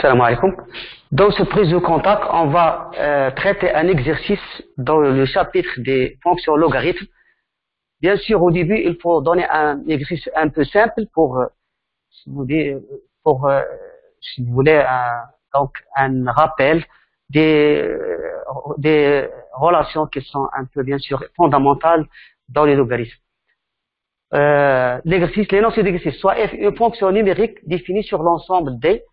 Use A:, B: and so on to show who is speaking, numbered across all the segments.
A: Salam alaikum. Dans cette prise de contact, on va traiter un exercice dans le chapitre des fonctions logarithmes. Bien sûr, au début, il faut donner un exercice un peu simple pour, si vous voulez, donc un rappel des relations qui sont un peu, bien sûr, fondamentales dans les logarithmes. L'énoncé d'exercice, soit f une fonction numérique définie sur l'ensemble D,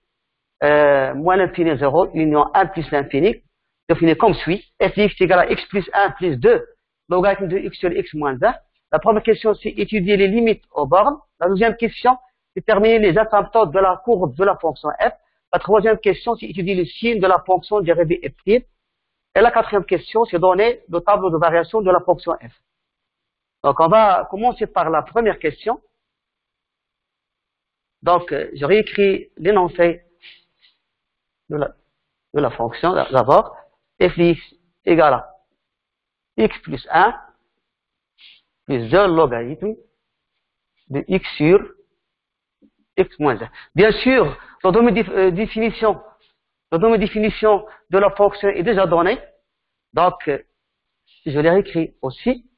A: moins l'infini 0, union 1 plus l'infini, définie comme suit. F de x égale à x plus 1 plus 2, logarithme de x sur x moins 1. La première question, c'est étudier les limites aux bornes. La deuxième question, c'est déterminer les asymptotes de la courbe de la fonction f. La troisième question, c'est étudier le signe de la fonction dérivée f'. Et la quatrième question, c'est donner le tableau de variation de la fonction f. Donc, on va commencer par la première question. Donc, je réécris l'énoncé de la fonction d'abord. F de x égale à x plus 1 plus 2 logarithme de x sur x moins 1. Bien sûr, le domaine de définition de la fonction est déjà donné. Donc, je l'ai écrit aussi.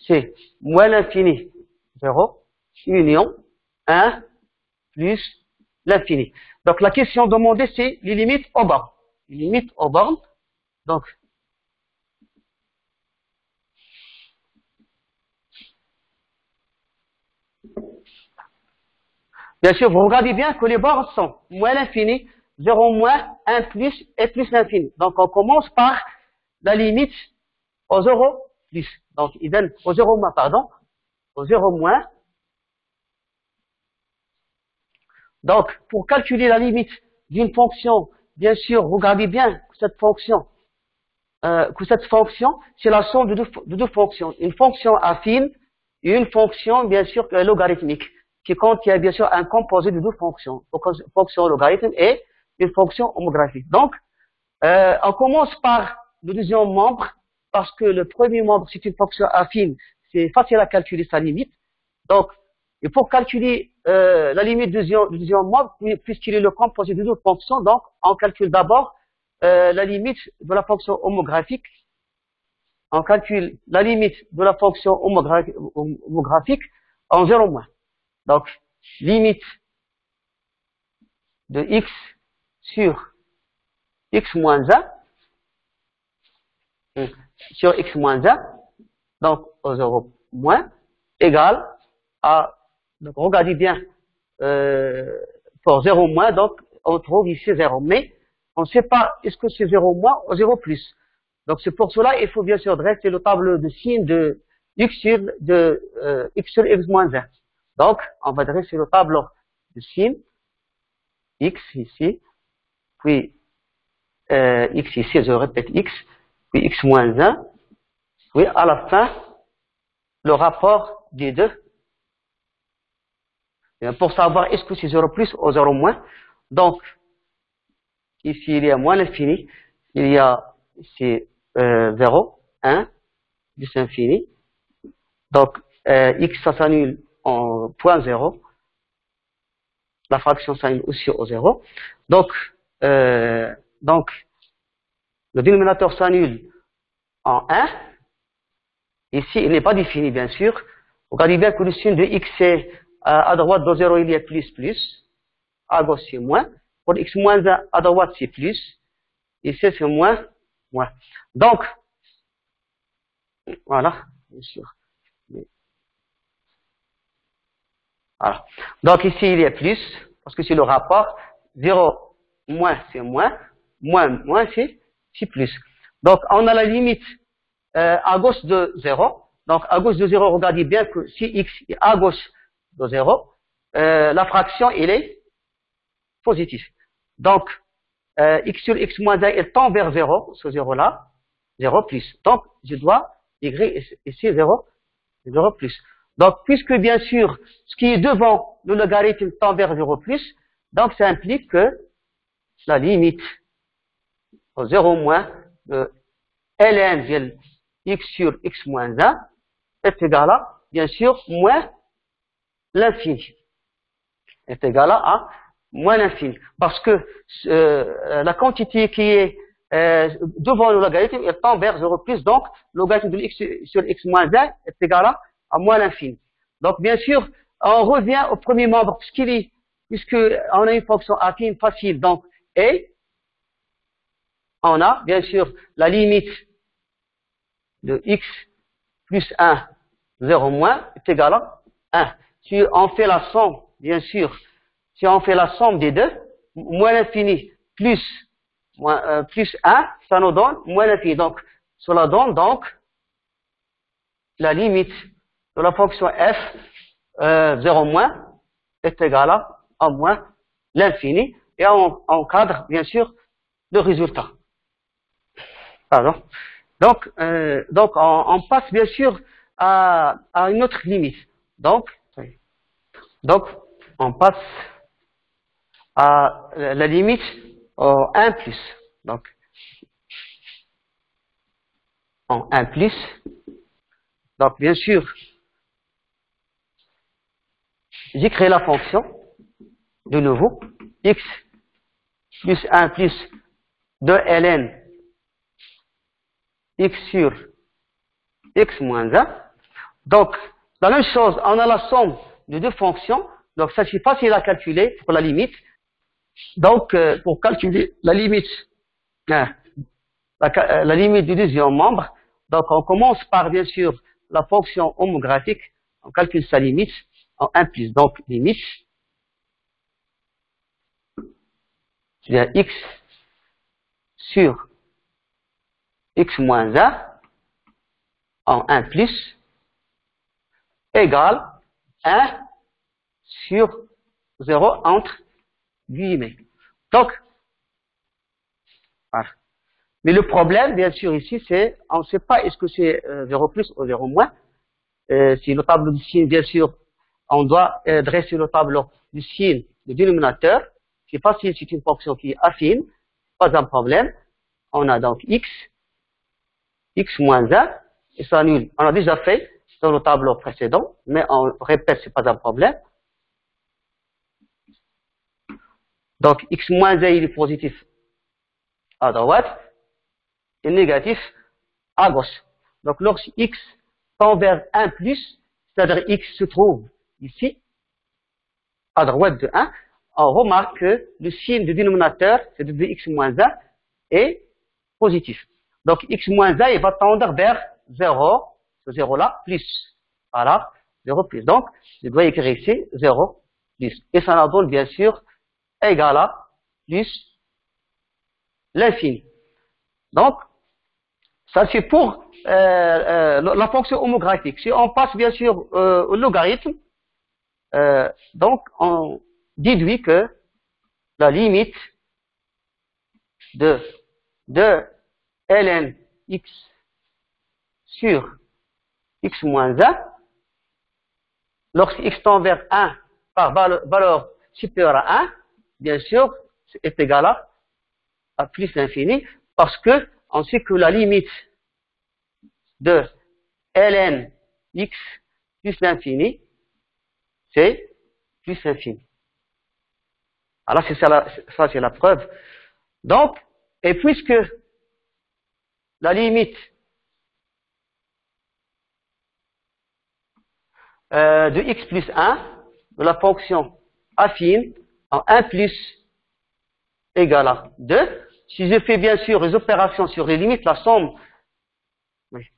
A: C'est moins l'infini 0, union 1 plus l'infini. Donc, la question demandée, c'est les limites aux bornes. Les limites aux bornes. Donc, bien sûr, vous regardez bien que les bornes sont moins l'infini, 0 moins, 1 plus et plus l'infini. Donc, on commence par la limite au 0 plus. Donc, il donne au 0 moins, pardon, au 0 moins. Donc, pour calculer la limite d'une fonction, bien sûr, regardez bien que cette fonction, c'est la somme de deux fonctions. Une fonction affine et une fonction, bien sûr, logarithmique, qui contient, bien sûr, un composé de deux fonctions. Donc, une fonction logarithme et une fonction homographique. Donc, on commence par le deuxième membre, parce que le premier membre, c'est une fonction affine. C'est facile à calculer sa limite. Donc, et pour calculer la limite du deuxième membre, puisqu'il est le composé de deux fonctions, donc on calcule d'abord la limite de la fonction homographique. On calcule la limite de la fonction homographique en 0 moins. Donc, limite de x sur x moins 1, sur x moins 1, donc au 0 moins, égale à, donc regardez bien, pour 0 moins, donc on trouve ici 0, mais on ne sait pas est-ce que c'est 0 moins ou 0 plus. Donc c'est pour cela il faut bien sûr dresser le tableau de signe de x sur x moins 1. Donc on va dresser le tableau de signe x ici, puis x ici, je répète x, puis x moins 1, puis à la fin le rapport des deux. Pour savoir est-ce que c'est 0 plus ou 0 moins. Donc, ici, il y a moins l'infini. Il y a ici 0, 1, plus infini. Donc, x, ça s'annule en point 0. La fraction s'annule aussi au 0. Donc, le dénominateur s'annule en 1. Ici, il n'est pas défini, bien sûr. Regardez bien que le signe de x est à droite de 0, il y a plus, à gauche c'est moins. Pour x moins 1, à droite c'est plus, ici c'est moins, moins. Donc, voilà, bien sûr. Voilà. Donc ici il y a plus, parce que c'est le rapport, 0 moins c'est moins, moins c'est plus. Donc on a la limite à gauche de 0. Donc à gauche de 0, regardez bien que si x est à gauche de 0, la fraction, elle est positive. Donc, x sur x moins 1, elle tend vers 0, ce 0-là, 0 plus. Donc, je dois écrire ici 0 plus. Donc, puisque bien sûr, ce qui est devant le logarithme tend vers 0 plus, donc ça implique que la limite au 0 moins de ln de x sur x moins 1 est égale à, bien sûr, moins l'infini. Est égal à moins l'infini. Parce que la quantité qui est devant le logarithme, elle tend vers 0 plus, donc le logarithme de x sur x moins 1 est égal à moins l'infini. Donc bien sûr, on revient au premier membre, puisqu'on a une fonction affine facile, donc et on a bien sûr la limite de x plus 1, 0 moins est égal à 1. Si on fait la somme, bien sûr, si on fait la somme des deux, moins l'infini plus 1, ça nous donne moins l'infini. Donc, cela donne donc la limite de la fonction f 0 moins est égale à moins l'infini. Et on encadre, bien sûr, le résultat. Pardon. Donc on passe bien sûr à une autre limite. Donc, on passe à la limite au 1 plus. Donc, en 1 plus. Donc, bien sûr, j'ai créé la fonction, de nouveau, x plus 1 plus 2 ln x sur x moins 1. Donc, la même chose, on a la somme de deux fonctions. Donc, ça c'est facile à calculer pour la limite. Donc, pour calculer la limite, la limite du deuxième membre, donc on commence par, bien sûr, la fonction homographique. On calcule sa limite en 1 plus. Donc, limite, c'est x sur x moins 1 en 1 plus égale 1 sur 0 entre guillemets. Donc, voilà. Mais le problème, bien sûr, ici, c'est, on ne sait pas est-ce que c'est 0 plus ou 0 moins. Si le tableau du signe, bien sûr, on doit dresser le tableau du signe du dénominateur. C'est facile, c'est une fonction qui est affine, pas un problème. On a donc x moins 1, et ça annule. On a déjà fait dans le tableau précédent, mais on répète, c'est pas un problème. Donc, x moins 1, il est positif à droite, et négatif à gauche. Donc, lorsque x tend vers 1 plus, c'est-à-dire x se trouve ici, à droite de 1, on remarque que le signe du dénominateur, c'est de x moins 1, est positif. Donc, x moins 1, il va tendre vers 0, ce 0 là, plus. Voilà, 0 plus. Donc, je dois écrire ici 0 plus. Et ça nous donne, bien sûr, égal à plus l'infini. Donc, ça c'est pour la fonction homographique. Si on passe, bien sûr, au logarithme, donc on déduit que la limite de ln x sur x moins 1, lorsque x tend vers 1 par valeur supérieure à 1, bien sûr, est égal à plus l'infini, parce que on sait que la limite de ln x plus l'infini, c'est plus l'infini. Alors, ça c'est la preuve. Donc, et puisque la limite de x plus 1 de la fonction affine en 1 plus égale à 2, si je fais bien sûr les opérations sur les limites, la somme, oui,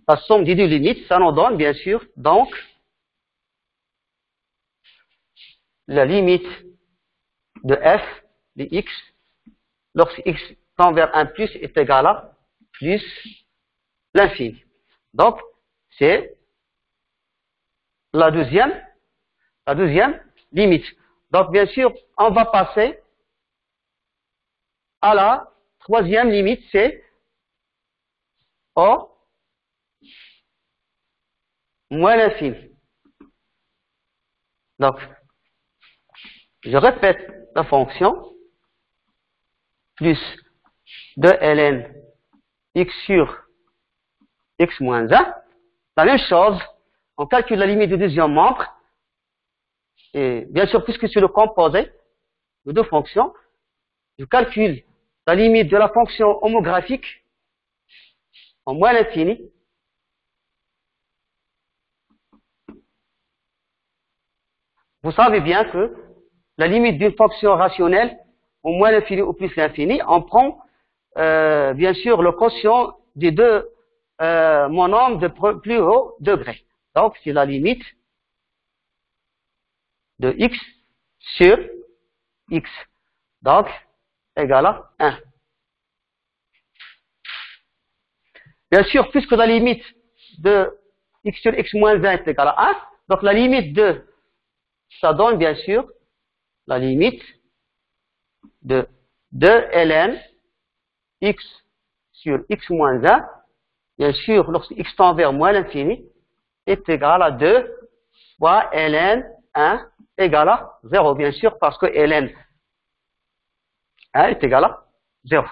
A: la somme des deux limites, ça nous donne bien sûr donc la limite de f de x lorsque x tend vers 1 plus est égal à plus l'infini. Donc, c'est la deuxième limite. Donc, bien sûr, on va passer à la troisième limite, c'est O moins l'infini. Donc, je répète la fonction, plus 2 ln x sur x moins 1. La même chose, on calcule la limite du deuxième membre, Et bien sûr, puisque c'est le composé de deux fonctions, je calcule la limite de la fonction homographique en moins l'infini. Vous savez bien que la limite d'une fonction rationnelle au moins l'infini ou plus l'infini, on prend bien sûr le quotient des deux monomes de plus haut degré. Donc, c'est la limite de x sur x. Donc, égale à 1. Bien sûr, puisque la limite de x sur x moins 1 est égale à 1, donc la limite de, ça donne bien sûr la limite de 2 ln x sur x moins 1, bien sûr, lorsque x tend vers moins l'infini, est égal à 2 fois ln 1 égale à 0, bien sûr, parce que ln 1 est égal à 0.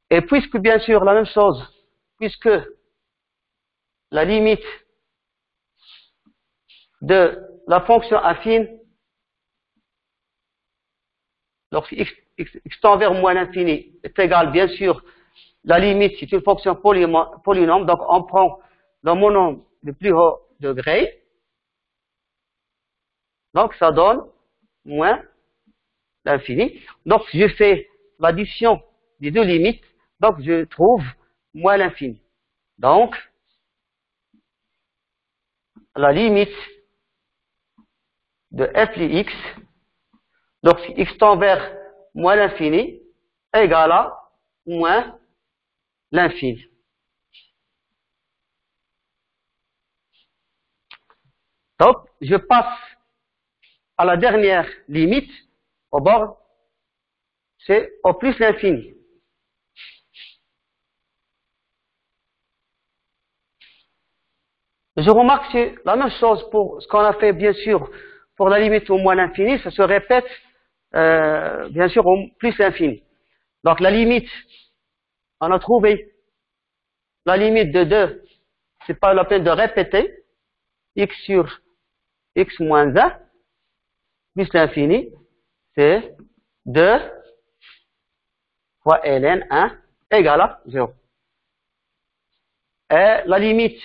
A: Et puisque, bien sûr, la même chose, puisque la limite de la fonction affine, lorsque x tend vers moins l'infini, est égale, bien sûr, la limite, c'est une fonction polynôme, donc on prend le monôme de plus haut degré, donc ça donne moins l'infini. Donc je fais l'addition des deux limites, donc je trouve moins l'infini. Donc, la limite de f de x, lorsque x tend vers moins l'infini, égale à moins l'infini. Donc, je passe à la dernière limite, au bord, c'est au plus l'infini. Je remarque que c'est la même chose pour ce qu'on a fait, bien sûr, pour la limite au moins l'infini, ça se répète, bien sûr, au plus l'infini. Donc, la limite, on a trouvé la limite de 2, c'est pas la peine de répéter, x sur x moins 1, plus l'infini, c'est 2 fois ln 1 égale à 0. Et la limite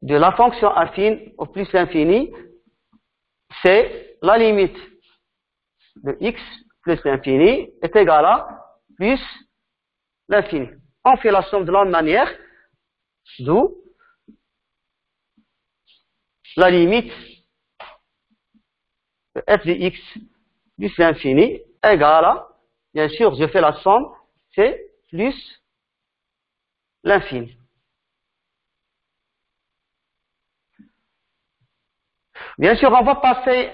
A: de la fonction affine au plus l'infini, c'est la limite de x plus l'infini est égale à plus l'infini. On fait la somme de la même manière, d'où la limite de f de x plus l'infini égale à, bien sûr, je fais la somme, c'est plus l'infini. Bien sûr, on va passer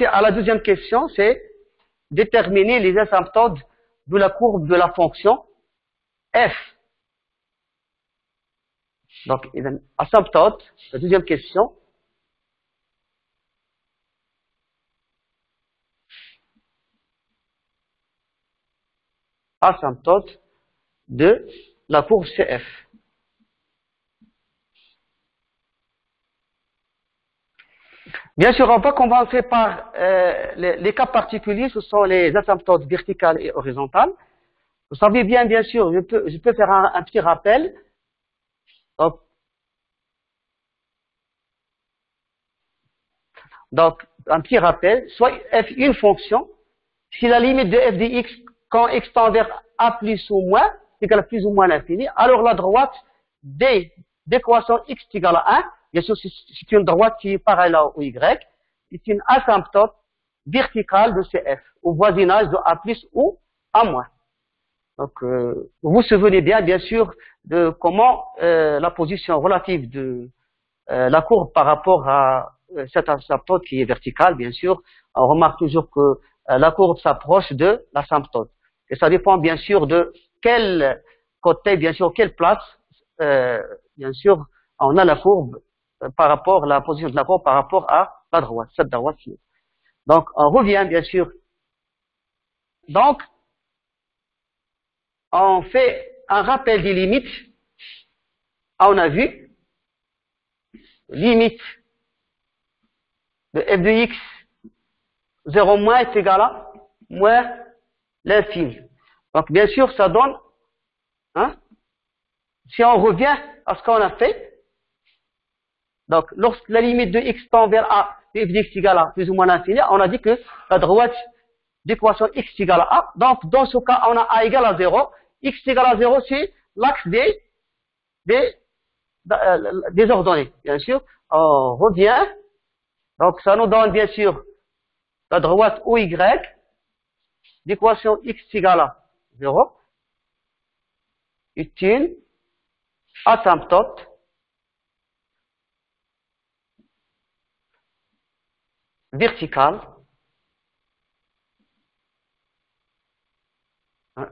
A: à la deuxième question, c'est déterminer les asymptotes de la courbe de la fonction f. Donc, asymptote, la deuxième question. Asymptote de la courbe CF. Bien sûr, on va commencer par les cas particuliers, ce sont les asymptotes verticales et horizontales. Vous savez bien sûr, je peux faire un petit rappel. Donc, un petit rappel, soit f une fonction, si la limite de f de x, quand x tend vers a plus ou moins, égale à plus ou moins l'infini, alors la droite d'équation x égale à 1, bien sûr, c'est une droite qui est parallèle au y, c'est une asymptote verticale de CF, au voisinage de a plus ou a moins. Donc, vous vous souvenez bien sûr, de comment la position relative de la courbe par rapport à cette asymptote qui est verticale, bien sûr, on remarque toujours que la courbe s'approche de l'asymptote. Et ça dépend bien sûr de quel côté, bien sûr, quelle place, bien sûr, on a la courbe par rapport à la position de la courbe par rapport à la droite, cette droite-ci. Donc, on revient bien sûr. Donc, on fait un rappel des limites. On a vu limite de f de x 0 moins est égal à moins l'infini. Donc, bien sûr, ça donne, hein, si on revient à ce qu'on a fait, donc, lorsque la limite de x tend vers a, de f de x égale à plus ou moins l'infini, on a dit que la droite d'équation x égale à a. Donc, dans ce cas, on a a égale à 0. X égale à 0, c'est l'axe des ordonnées. Bien sûr, on revient. Donc, ça nous donne, bien sûr, la droite OY d'équation x égale à 0 est une asymptote verticale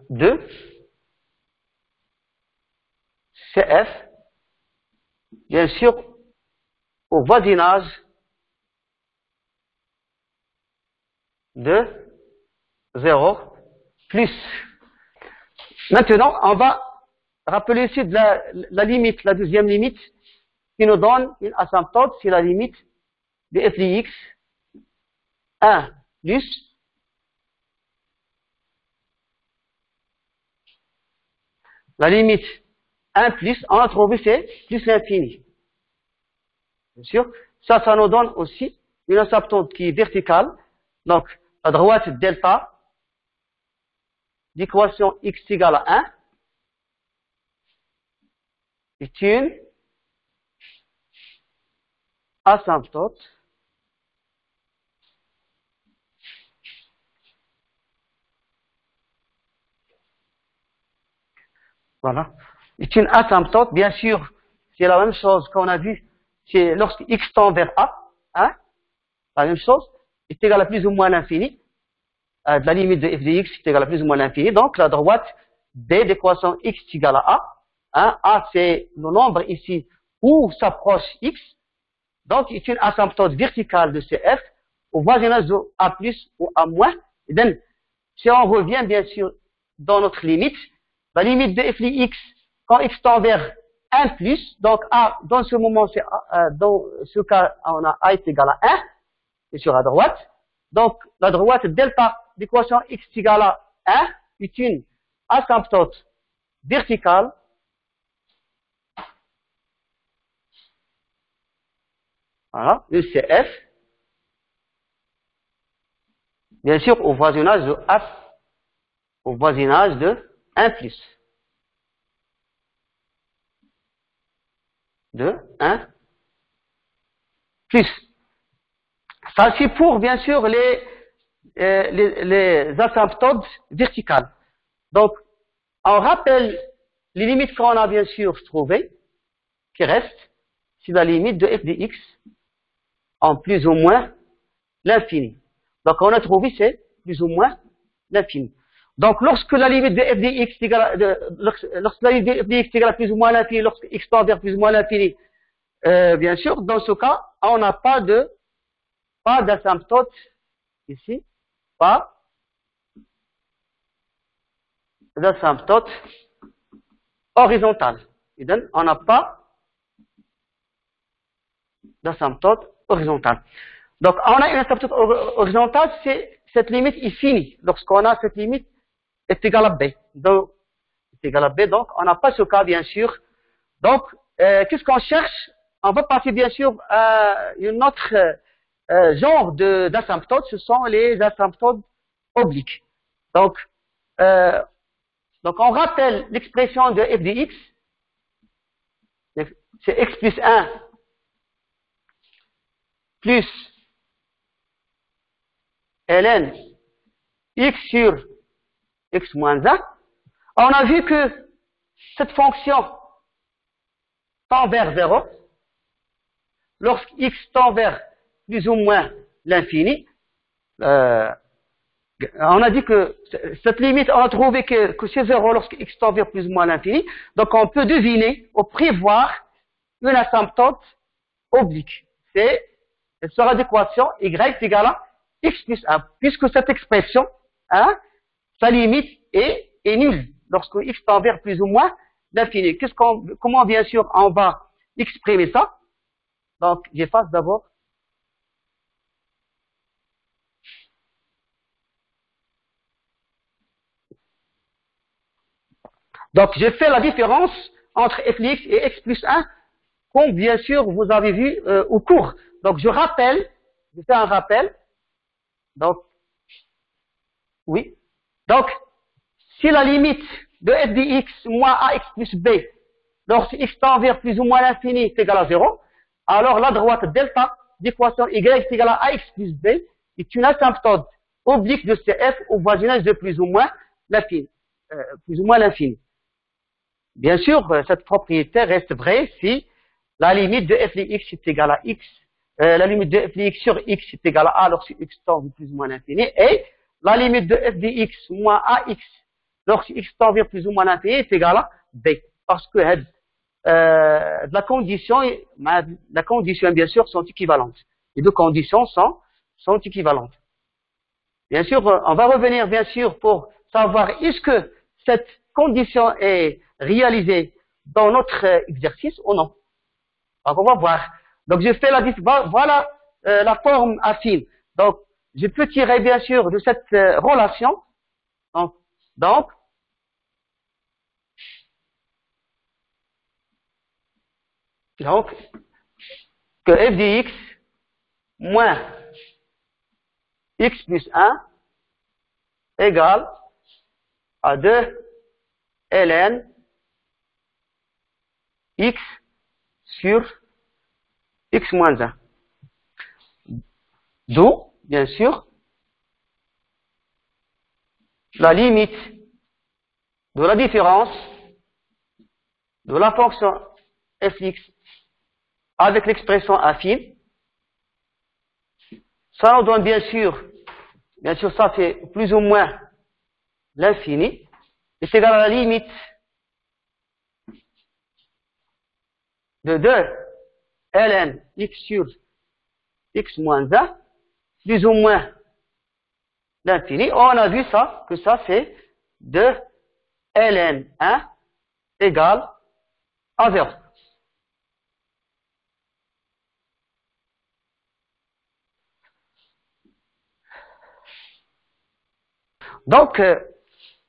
A: de CF, bien sûr, au voisinage de 0 plus. Maintenant, on va rappeler ici de la limite, la deuxième limite, qui nous donne une asymptote, c'est la limite de f de x 1 plus la limite 1 plus, on a trouvé c'est plus l'infini. Bien sûr, ça nous donne aussi une asymptote qui est verticale. Donc, la droite delta d'équation x égale à 1 est une asymptote voilà. C'est une asymptote, bien sûr, c'est la même chose qu'on a vu, c'est lorsque x tend vers a, hein, la même chose, est égal à plus ou moins l'infini, de la limite de f de x est égal à plus ou moins l'infini, donc la droite b d'équation x est égale à a, hein, a c'est le nombre ici où s'approche x, donc c'est une asymptote verticale de CF au voisinage de a plus ou a moins, et donc, si on revient bien sûr dans notre limite, la limite de f de x, quand x tend vers 1 plus, donc a, dans ce moment, dans ce cas, on a a est égal à 1, et sur la droite. Donc, la droite delta d'équation x égale à 1 est une asymptote verticale voilà, de CF, bien sûr, au voisinage de a, au voisinage de 1 plus. De 1 plus. Ça, c'est pour, bien sûr, les asymptotes verticales. Donc, on rappelle les limites qu'on a, bien sûr, trouvées, qui restent, c'est la limite de f de x en plus ou moins l'infini. Donc, on a trouvé, c'est plus ou moins l'infini. Donc, lorsque la limite de f de x est égale lorsque la limite de f de x est égale à plus ou moins l'infini, lorsque x tend vers plus ou moins l'infini, bien sûr, dans ce cas, on n'a pas d'asymptote ici, pas d'asymptote horizontale. Et donc, on n'a pas d'asymptote horizontale. Donc, on a une asymptote horizontale, c'est cette limite est finie. Lorsqu'on a cette limite est égale à b. Donc, est égale à b, donc on n'a pas ce cas, bien sûr. Donc, qu'est-ce qu'on cherche? On va passer, bien sûr, à une autre genre d'asymptotes, ce sont les asymptotes obliques. Donc, on rappelle l'expression de f de x, c'est x plus 1 plus ln x sur x moins 1. On a vu que cette fonction tend vers 0 lorsque x tend vers plus ou moins l'infini. On a dit que cette limite, on a trouvé que c'est 0 lorsque x tend vers plus ou moins l'infini. Donc, on peut deviner ou prévoir une asymptote oblique. Elle sera d'équation y est égale à x plus 1. Puisque cette expression, hein, sa limite est nulle. lorsque x tend vers plus ou moins l'infini. Comment bien sûr on va exprimer ça? Donc, j'efface d'abord. Donc, je fais la différence entre f de x et x plus 1, comme bien sûr vous avez vu au cours. Donc, je fais un rappel. Donc, oui. Donc, si la limite de f de x moins ax plus b, lorsque x tend vers plus ou moins l'infini est égal à 0, alors la droite delta d'équation y est égale à ax plus b est une asymptote oblique de CF au voisinage de plus ou moins l'infini. Bien sûr, cette propriété reste vraie si la limite de f de x est égale à x, la limite de f de x sur x est égale à a lorsque x tend vers plus ou moins l'infini, et la limite de f de x moins ax lorsque x tend vers plus ou moins l'infini est égale à b. Parce que la condition bien sûr sont équivalentes. Les deux conditions sont équivalentes. Bien sûr, on va revenir bien sûr pour savoir est-ce que cette condition est réalisée dans notre exercice ou non. Donc on va voir. Donc je fais voilà la forme affine. Donc je peux tirer bien sûr de cette relation. Donc que f de x moins x plus 1 égale à 2 ln x sur x moins 1. D'où, bien sûr, la limite de la différence de la fonction fx avec l'expression affine. Ça nous donne bien sûr ça fait plus ou moins l'infini, et c'est égal à la limite de 2 ln x sur x moins 1, plus ou moins l'infini. On a vu ça, que ça c'est 2 ln 1 égale à 0. Donc,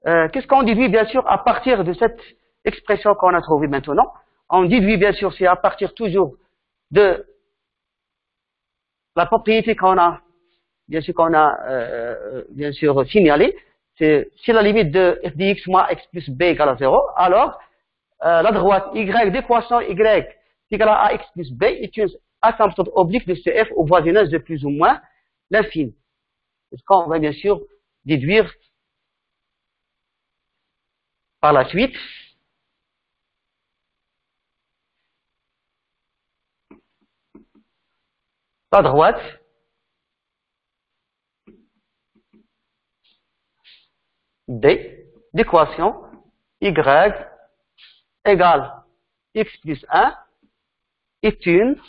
A: qu'est-ce qu'on déduit bien sûr à partir de cette expression qu'on a trouvée maintenant? On déduit bien sûr, c'est à partir toujours de la propriété qu'on a, bien sûr signalée. C'est si la limite de f de x moins x plus b égale à 0, alors la droite y d'équation y égale à ax plus b est une asymptote oblique de CF au voisinage de plus ou moins l'infini. C'est ce qu'on va bien sûr déduire par la suite. La droite d'équation y égale x plus 1 est une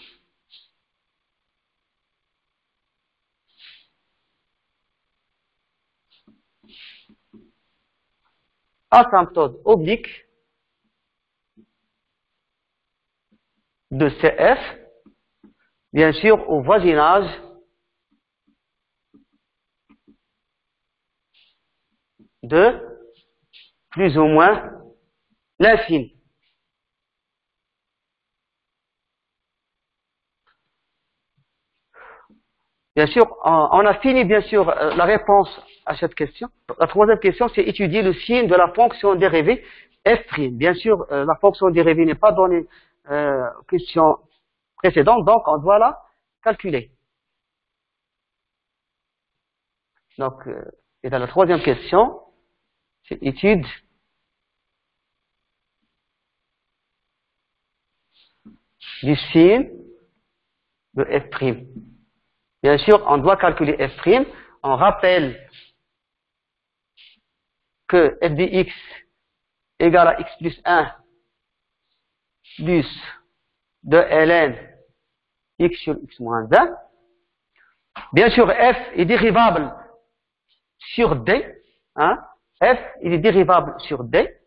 A: asymptote oblique de CF, bien sûr au voisinage de plus ou moins l'infini. Bien sûr, on a fini bien sûr la réponse à cette question. La troisième question, c'est étudier le signe de la fonction dérivée f'. Bien sûr, la fonction dérivée n'est pas donnée question précédente, donc on doit la calculer. Donc, et dans la troisième question, c'est étude du signe de f'. Bien sûr, on doit calculer f'. On rappelle que f de x égale à x plus 1 plus 2 ln x sur x moins 1. Bien sûr, f est dérivable sur d. F il est dérivable sur d.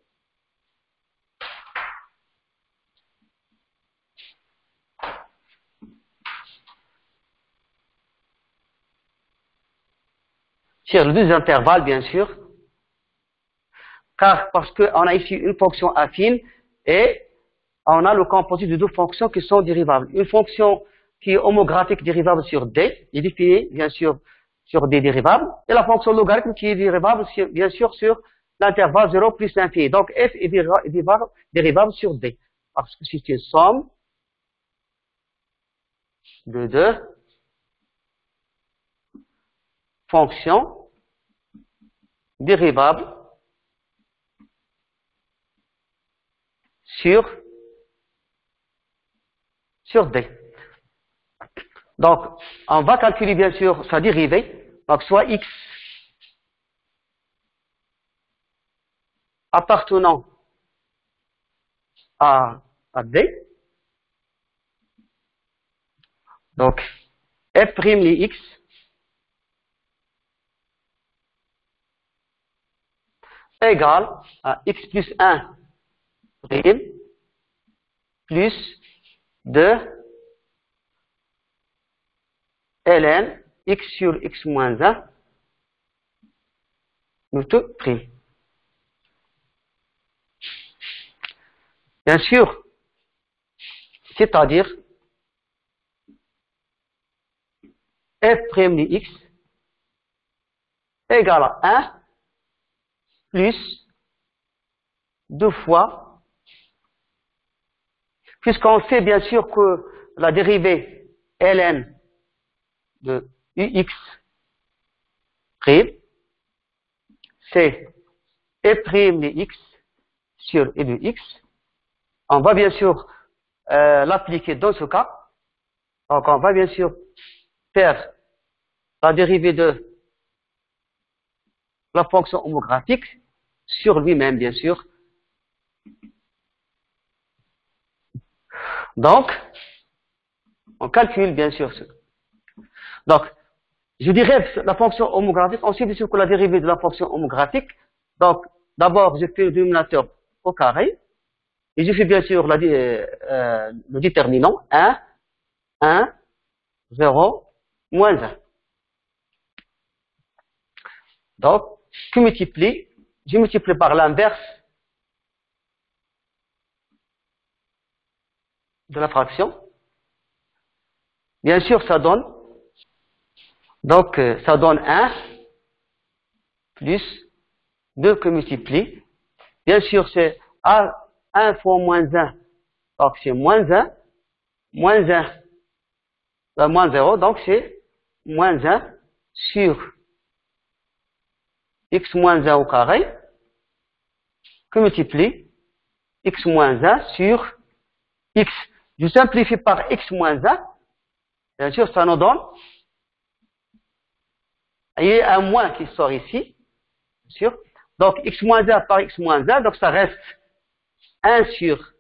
A: sur les deux intervalles, bien sûr, car parce qu'on a ici une fonction affine et on a le composite de deux fonctions qui sont dérivables. Une fonction qui est homographique dérivable sur D, est définie bien sûr sur D dérivables, et la fonction logarithme qui est dérivable bien sûr sur l'intervalle 0 plus l'infini. Donc f est dérivable sur D, parce que c'est une somme de deux fonctions dérivables sur D. Donc, on va calculer bien sûr sa dérivée, donc soit x appartenant à D, donc f' les x égale à x plus 1 prime plus 2 ln x sur x moins 1 tout prime. Bien sûr, c'est-à-dire f' de x égale à 1 plus 2 fois, puisqu'on sait bien sûr que la dérivée ln de ux prime, c'est f' de x sur e de x. On va bien sûr l'appliquer dans ce cas. Donc on va bien sûr faire la dérivée de la fonction homographique sur lui-même, bien sûr. Donc, on calcule bien sûr ce. Donc, je dirais la fonction homographique, on sait bien sûr que la dérivée de la fonction homographique, donc d'abord je fais le dénominateur au carré, et je fais bien sûr le déterminant 1, 1, 0, moins 1. Donc, je multiplie par l'inverse de la fraction. Bien sûr, ça donne, donc ça donne 1 plus 2 que multiplie. Bien sûr, c'est 1 fois moins 1, donc c'est moins 1, moins 1, moins 0, donc c'est moins 1 sur x moins 1 au carré, que multiplie x moins 1 sur x. Je simplifie par x moins 1, bien sûr, ça nous donne, il y a un moins qui sort ici, bien sûr, donc x moins 1 par x moins 1, donc ça reste 1 sur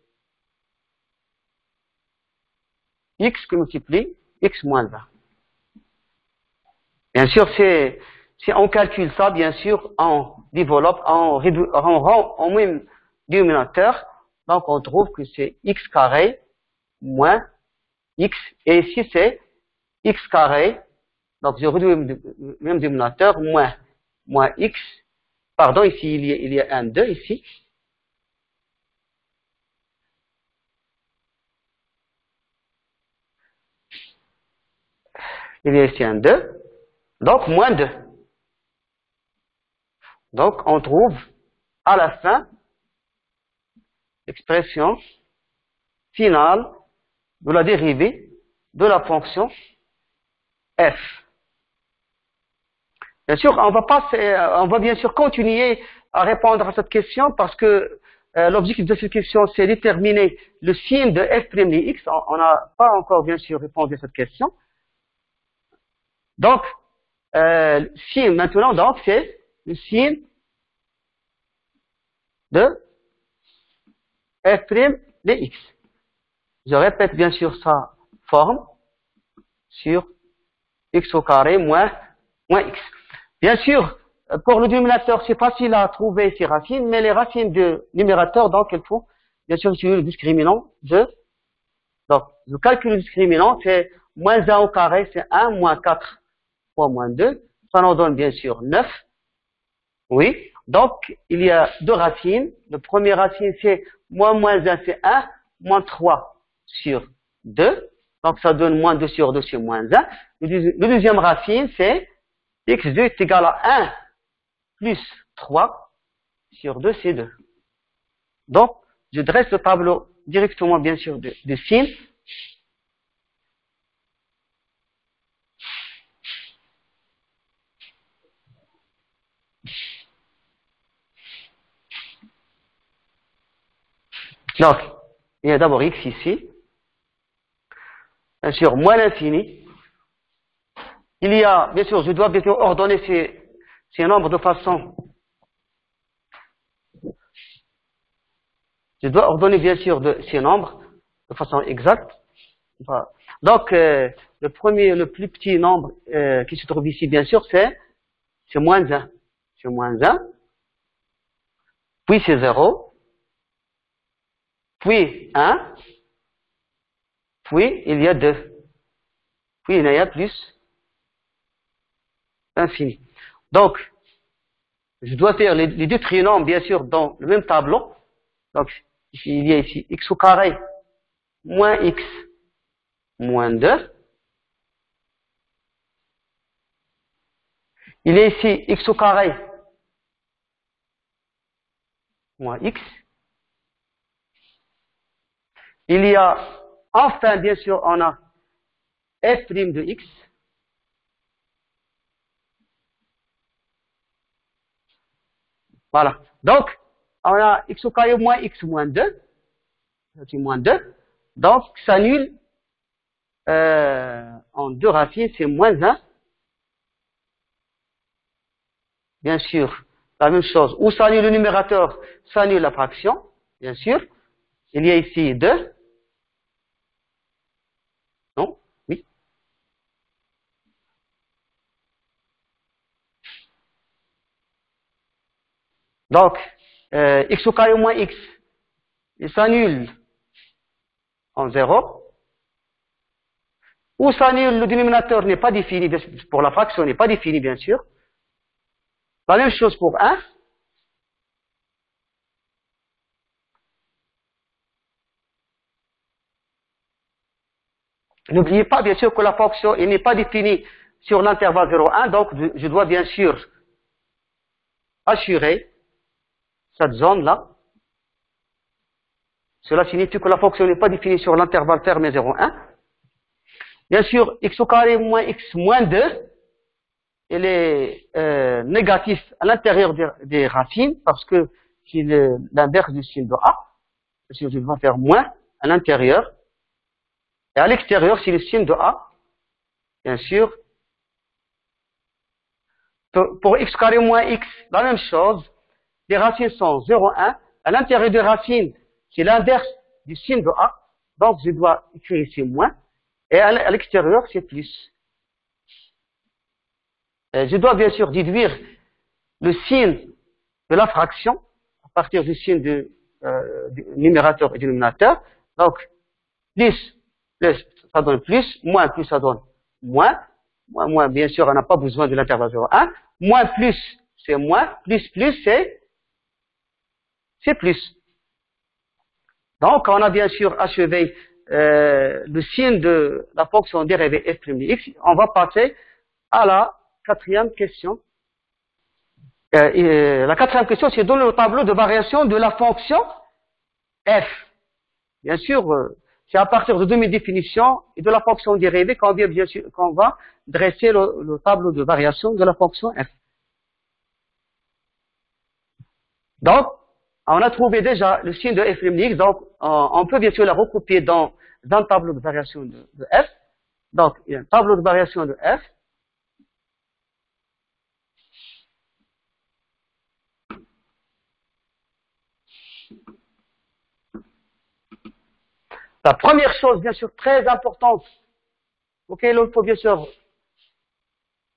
A: x que multiplie x moins 1. Bien sûr, si on calcule ça, bien sûr, on développe, on rend au même dénominateur, donc on trouve que c'est x carré moins x, et ici c'est x carré, donc je réduis le même dénominateur, moins x, pardon, ici il y a un 2 ici. Il y a ici un 2, donc moins 2. Donc on trouve à la fin l'expression finale de la dérivée de la fonction f. Bien sûr, on va bien sûr continuer à répondre à cette question parce que l'objectif de cette question, c'est déterminer le signe de f' de x. On n'a pas encore bien sûr répondu à cette question. Donc, signe maintenant, donc c'est le signe de f' de x. Je répète bien sûr sa forme sur x au carré moins x. Bien sûr, pour le dénominateur, c'est facile à trouver ces racines, mais les racines du numérateur, donc il faut bien sûr utiliser le discriminant de. Donc, le calcul du discriminant, c'est moins 1 au carré, c'est 1, moins 4 fois moins 2. Ça nous donne bien sûr 9. Oui. Donc, il y a deux racines. Le premier racine, c'est moins 1, c'est 1, moins 3 sur 2. Donc, ça donne moins 2 sur 2, c'est moins 1. Le deuxième racine, c'est x2 est égal à 1 plus 3 sur 2, c'est 2. Donc, je dresse le tableau directement, bien sûr, de sin. Donc, il y a d'abord x ici. Bien sûr, moins l'infini. Il y a, bien sûr, je dois bien sûr ordonner ces nombres de façon. Je dois ordonner, bien sûr, ces nombres de façon exacte. Voilà. Donc, le premier, le plus petit nombre qui se trouve ici, bien sûr, c'est moins 1. C'est moins 1. Puis c'est 0. Puis 1. Puis il y a 2. Puis il y a plus infini. Donc, je dois faire les deux trinomes, bien sûr, dans le même tableau. Donc, il y a ici x au carré moins x moins 2. Il y a ici x au carré moins x. Il y a, enfin, bien sûr, on a f' de x. Voilà. Donc, on a x au carré moins x moins 2. C'est moins 2. Donc, ça annule en deux racines, c'est moins 1. Bien sûr, la même chose. Où s'annule le numérateur, s'annule la fraction, bien sûr. Il y a ici 2. Non? Oui. Donc, x au carré moins x, il s'annule en 0. Où s'annule le dénominateur n'est pas défini, pour la fraction n'est pas défini, bien sûr. La même chose pour 1. N'oubliez pas, bien sûr, que la fonction n'est pas définie sur l'intervalle 0,1, donc je dois bien sûr assurer cette zone-là. Cela signifie que la fonction n'est pas définie sur l'intervalle fermé 0,1. Bien sûr, x au carré moins x moins 2, il est négatif à l'intérieur des racines parce que c'est l'inverse du signe de A. Je vais faire moins à l'intérieur. Et à l'extérieur, c'est le signe de A. Bien sûr. Pour x carré moins x, la même chose. Les racines sont 0,1. À l'intérieur des racines, c'est l'inverse du signe de A. Donc, je dois écrire ici moins. Et à l'extérieur, c'est plus. Je dois bien sûr déduire le signe de la fraction à partir du signe du numérateur et du dénominateur. Donc, plus, ça donne plus, ça donne moins. Moins, bien sûr, on n'a pas besoin de l'intervalle 0,1. Moins plus, c'est moins. Plus, c'est plus. Donc, on a bien sûr achevé le signe de la fonction dérivée f' de x. On va passer à la quatrième question. La quatrième question, c'est dans le tableau de variation de la fonction f. Bien sûr, c'est à partir de demi-définition et de la fonction dérivée qu'on va dresser le tableau de variation de la fonction f. Donc, on a trouvé déjà le signe de f' de x, donc on peut bien sûr la recopier dans un tableau de variation de f. Donc, il y a un tableau de variation de f. La première chose, bien sûr, très importante, auquel il faut bien sûr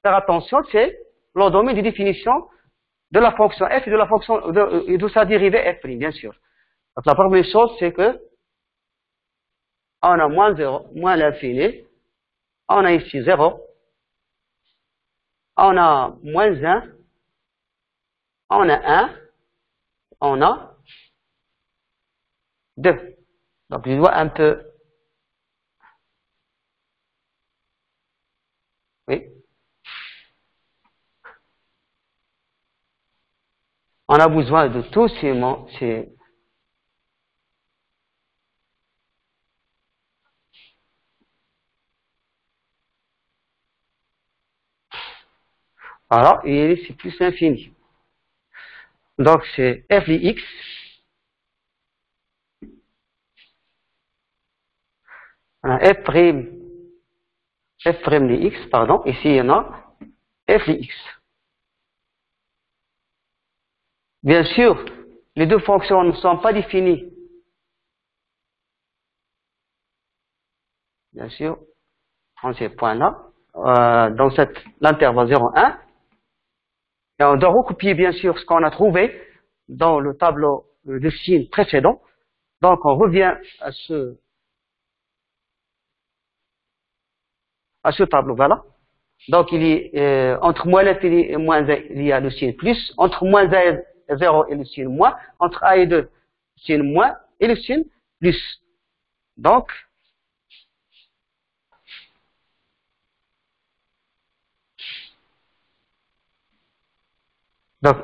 A: faire attention, c'est le domaine de définition de la fonction f et de la fonction et de sa dérivée f', bien sûr. Donc la première chose, c'est que on a moins 0, moins l'infini, on a ici 0, on a moins 1, on a 1, on a 2. Donc, je dois un peu... Oui. On a besoin de tous ces... Alors, et c'est plus l'infini. Donc, c'est f de x. On a f' de x, pardon. Ici, il y en a f de x. Bien sûr, les deux fonctions ne sont pas définies. Bien sûr, on ces points-là, dans l'intervalle 0, 1. Et on doit recopier, bien sûr, ce qu'on a trouvé dans le tableau de signes précédent. Donc, on revient à ce tableau, voilà. Donc, il est entre moins l'infini et moins 1, il y a le signe plus. Entre moins 1 et 0 et le signe moins. Entre a et 2, le signe moins et le signe plus. Donc,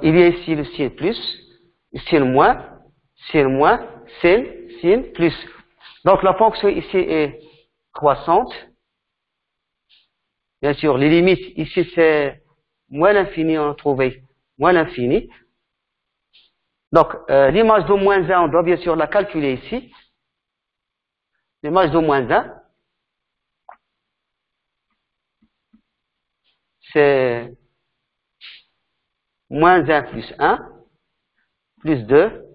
A: il y a ici le signe plus, le signe moins, signe plus. Donc, la fonction ici est croissante. Bien sûr, les limites, ici, c'est moins l'infini, on a trouvé moins l'infini. Donc, l'image de moins 1, on doit bien sûr la calculer ici. L'image de moins 1, c'est moins 1 plus 1, plus 2,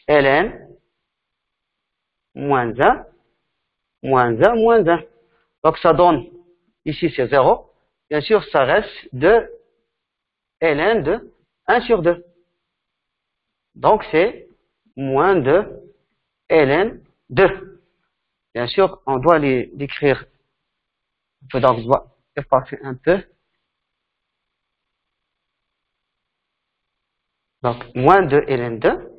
A: ln, moins 1, moins 1, moins 1. Donc, ça donne, ici, c'est 0. Bien sûr, ça reste 2 ln de 1 sur 2. Donc, c'est moins 2 ln 2. Bien sûr, on doit l'écrire. Donc, je dois effacer un peu. Donc, moins 2 ln 2.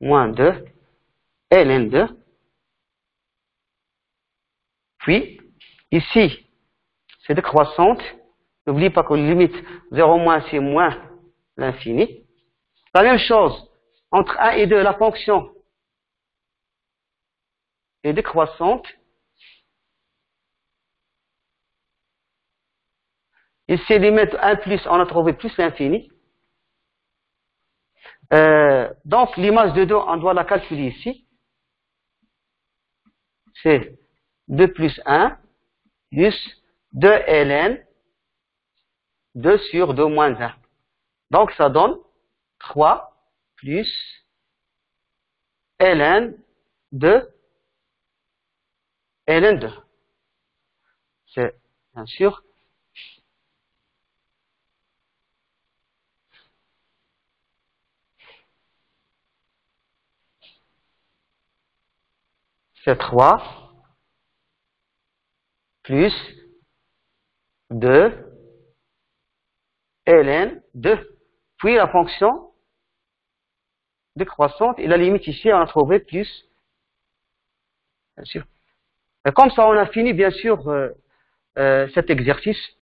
A: Moins 2 ln 2. Puis, ici, c'est décroissante. N'oublie pas que la limite 0 moins, c'est moins l'infini. La même chose, entre 1 et 2, la fonction est décroissante. Ici, limite 1 plus, on a trouvé plus l'infini. Donc, l'image de 2, on doit la calculer ici. C'est 2 plus 1 plus 2 ln 2 sur 2 moins 1. Donc, ça donne 3 plus ln 2 ln 2. C'est bien sûr c'est 3 plus 2 ln 2. Puis la fonction décroissante et la limite ici, on a trouvé plus, bien sûr. Et comme ça, on a fini, bien sûr, cet exercice.